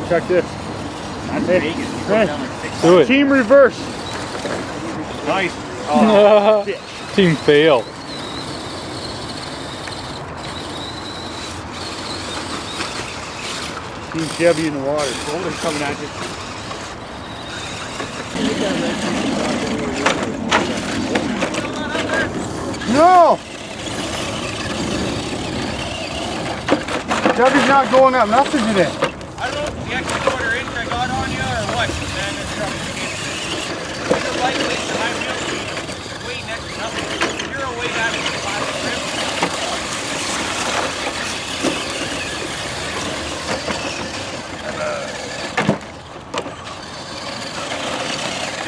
Check this. That's big. Do it. Team reverse. Nice. Oh, Team fail. Team Chevy in the water. Boulder's coming at you. No! Chevy's not going up nothing today. I don't know if the extra quarter inch I got on you or what. Then it's the lightweight, the high wheel speed, way next to nothing. You're away down to the plastic rim.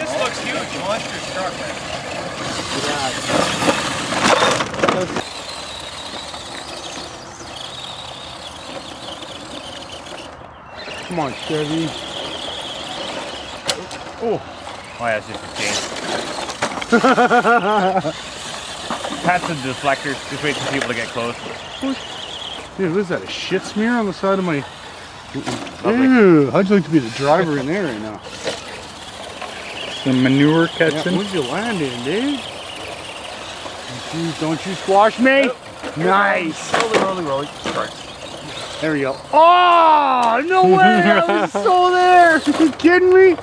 This looks huge. Monstrous truck, man. Come on, Chevy. Oh, yeah, it's just a chain. That's the deflector. Just wait for people to get close. Dude, what is that? A shit smear on the side of my... Lovely. Ew, how'd you like to be the driver in there right now? Some manure catching. Where'd you land in, dude? Don't you squash me? Nice. Rolling. Start. There we go. Oh, no way! I was so there! Are you kidding me?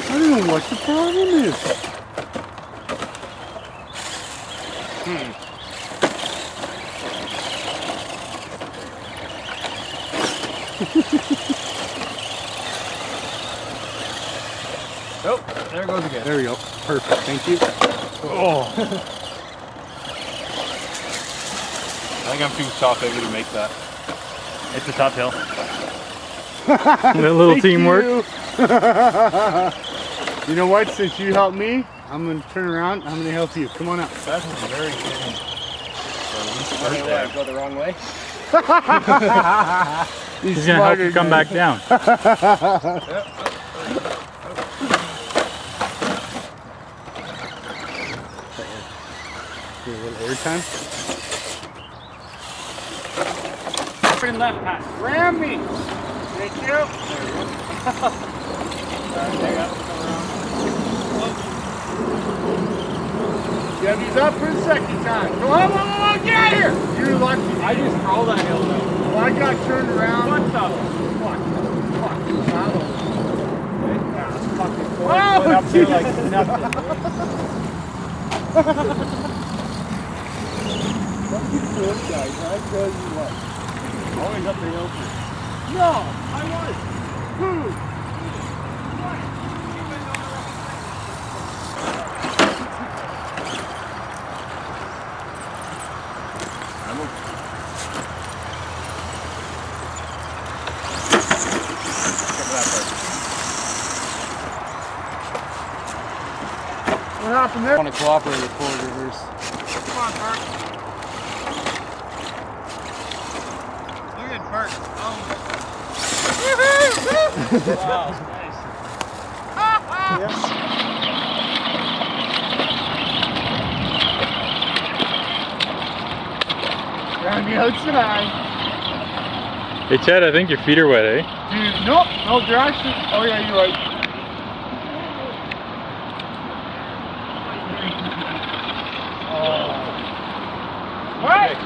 I don't know what the problem is. Oh, there it goes again. There we go. Perfect. Thank you. Oh. I think I'm too top heavy to make that. It's a top hill. That little Thank teamwork. You know what? Since you helped me, I'm going to turn around. I'm going to help you. Come on up. That's very good. Go the wrong way. He's gonna help you come back down. A little air time. Up and left, Pat. Ram me. Thank you. Chevy's up for the second time. Come on, get out of here. You're lucky. I just rolled that hill though. Well, I got turned around. What the Fuck. Yeah, it's fucking cool. Oh, Went up there like nothing. Fucking good guys. I tell you what. Always up the hill. No, I was. Who? What happened there? I want to cooperate with forward reverse. Come on, Bert. Look at Bert. Wow, nice. Around the outside. Hey Chad, I think your feet are wet, eh? Dude, nope. No, they're actually. Oh, yeah, you're right. What?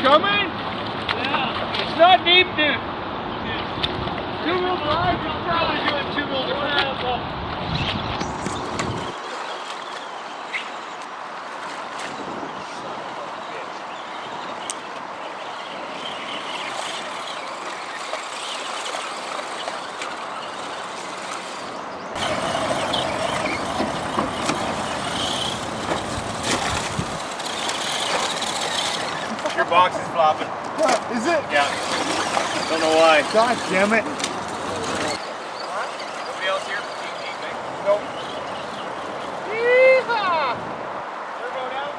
Coming? Yeah. It's not deep, dude. Two-wheel drive? You're probably doing two-wheel drive. Your box is flopping. What? Is it? Yeah. Don't know why. God damn it. Nobody else here for Team Deep, eh? Nope. Yeehaw! Turbo down?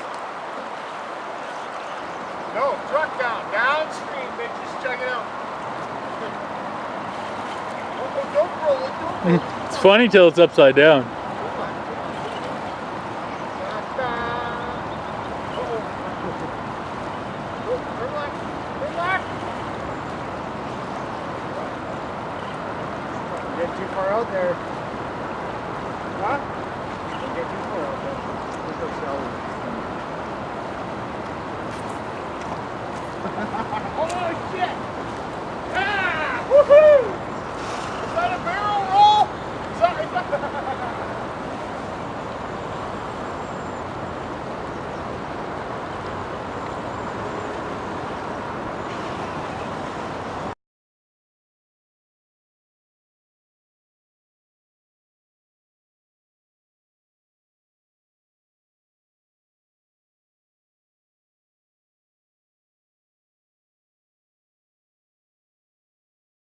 No, truck down. Downstream, bitches. Check it out. Oh, don't roll it. Don't roll it. It's funny till it's upside down. too far out there.